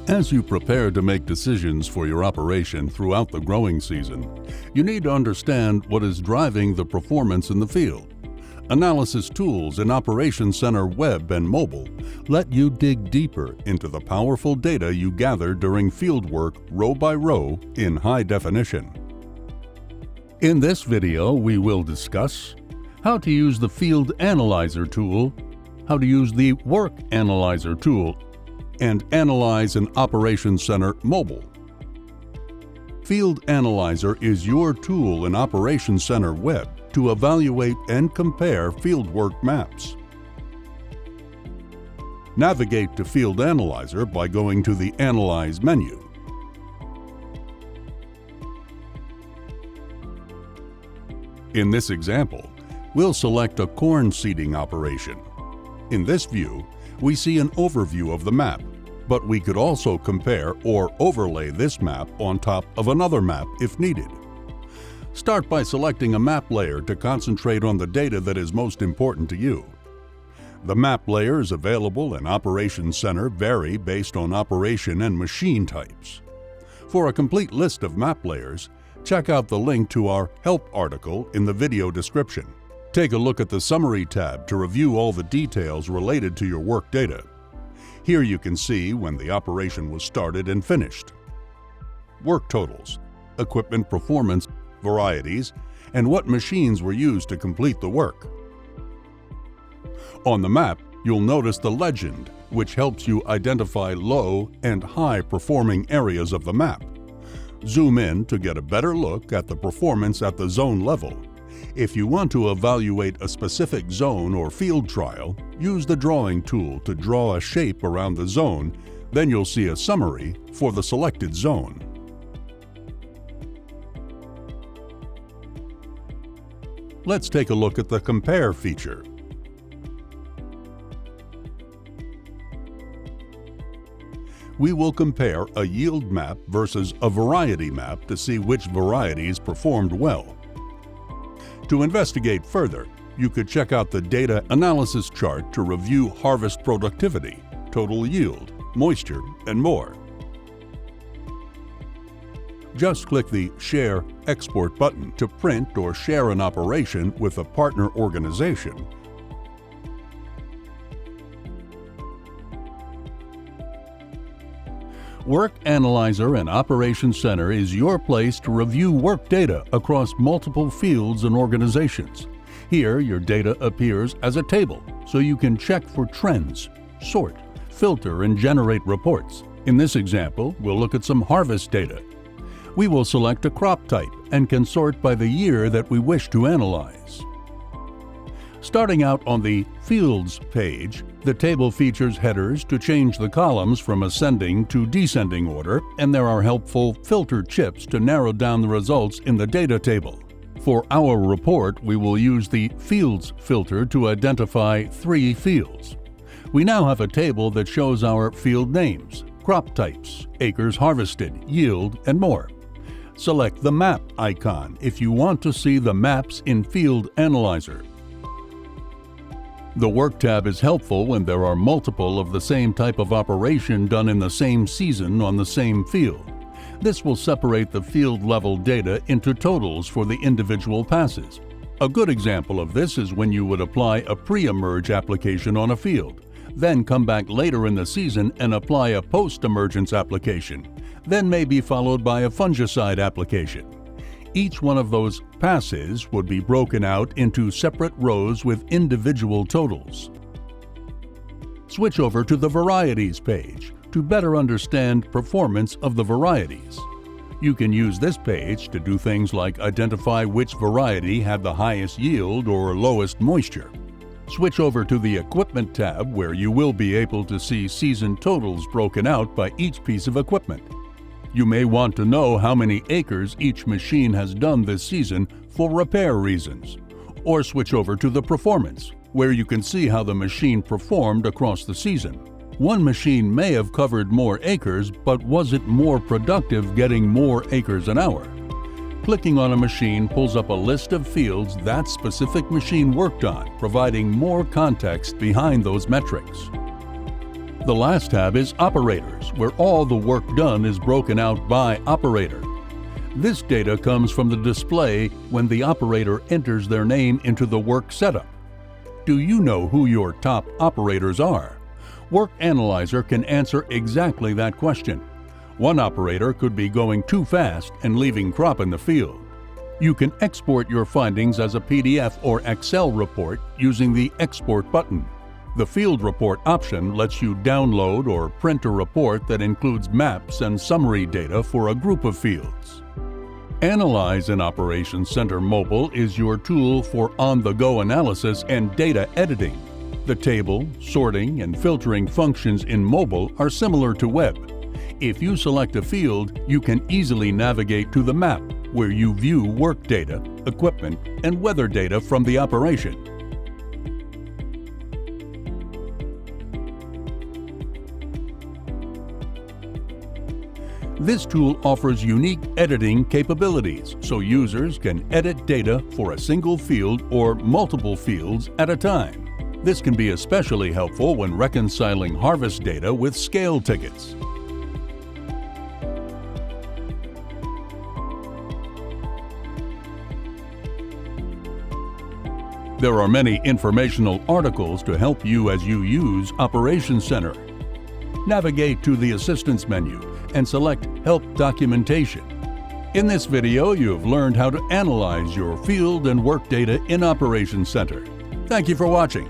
As you prepare to make decisions for your operation throughout the growing season, you need to understand what is driving the performance in the field. Analysis tools in Operations Center web and mobile let you dig deeper into the powerful data you gather during field work row by row in high definition. In this video, we will discuss how to use the Field Analyzer tool, how to use the Work Analyzer tool, and analyze an Operations Center mobile. Field Analyzer is your tool in Operations Center web to evaluate and compare fieldwork maps. Navigate to Field Analyzer by going to the Analyze menu. In this example, we'll select a corn seeding operation. In this view, we see an overview of the map, but we could also compare or overlay this map on top of another map if needed. Start by selecting a map layer to concentrate on the data that is most important to you. The map layers available in Operations Center vary based on operation and machine types. For a complete list of map layers, check out the link to our Help article in the video description. Take a look at the Summary tab to review all the details related to your work data. Here you can see when the operation was started and finished, work totals, equipment performance, varieties, and what machines were used to complete the work. On the map, you'll notice the legend, which helps you identify low and high performing areas of the map. Zoom in to get a better look at the performance at the zone level. If you want to evaluate a specific zone or field trial, use the drawing tool to draw a shape around the zone, then you'll see a summary for the selected zone. Let's take a look at the Compare feature. We will compare a yield map versus a variety map to see which varieties performed well. To investigate further, you could check out the Data Analysis chart to review harvest productivity, total yield, moisture, and more. Just click the Share Export button to print or share an operation with a partner organization. Work Analyzer and Operations Center is your place to review work data across multiple fields and organizations. Here, your data appears as a table, so you can check for trends, sort, filter, and generate reports. In this example, we'll look at some harvest data. We will select a crop type and can sort by the year that we wish to analyze. Starting out on the Fields page, the table features headers to change the columns from ascending to descending order, and there are helpful filter chips to narrow down the results in the data table. For our report, we will use the Fields filter to identify 3 fields. We now have a table that shows our field names, crop types, acres harvested, yield, and more. Select the Map icon if you want to see the maps in Field Analyzer. The Work tab is helpful when there are multiple of the same type of operation done in the same season on the same field. This will separate the field-level data into totals for the individual passes. A good example of this is when you would apply a pre-emerge application on a field, then come back later in the season and apply a post-emergence application, then may be followed by a fungicide application. Each one of those passes would be broken out into separate rows with individual totals. Switch over to the Varieties page to better understand performance of the varieties. You can use this page to do things like identify which variety had the highest yield or lowest moisture. Switch over to the Equipment tab where you will be able to see season totals broken out by each piece of equipment. You may want to know how many acres each machine has done this season for repair reasons. Or switch over to the Performance, where you can see how the machine performed across the season. One machine may have covered more acres, but was it more productive getting more acres an hour? Clicking on a machine pulls up a list of fields that specific machine worked on, providing more context behind those metrics. The last tab is Operators, where all the work done is broken out by operator. This data comes from the display when the operator enters their name into the work setup. Do you know who your top operators are? Work Analyzer can answer exactly that question. One operator could be going too fast and leaving crop in the field. You can export your findings as a PDF or Excel report using the Export button. The Field Report option lets you download or print a report that includes maps and summary data for a group of fields. Analyze in Operations Center Mobile is your tool for on-the-go analysis and data editing. The table, sorting, and filtering functions in mobile are similar to web. If you select a field, you can easily navigate to the map, where you view work data, equipment, and weather data from the operation. This tool offers unique editing capabilities, so users can edit data for a single field or multiple fields at a time. This can be especially helpful when reconciling harvest data with scale tickets. There are many informational articles to help you as you use Operations Center. Navigate to the Assistance menu and select Help Documentation. In this video, you have learned how to analyze your field and work data in Operations Center. Thank you for watching.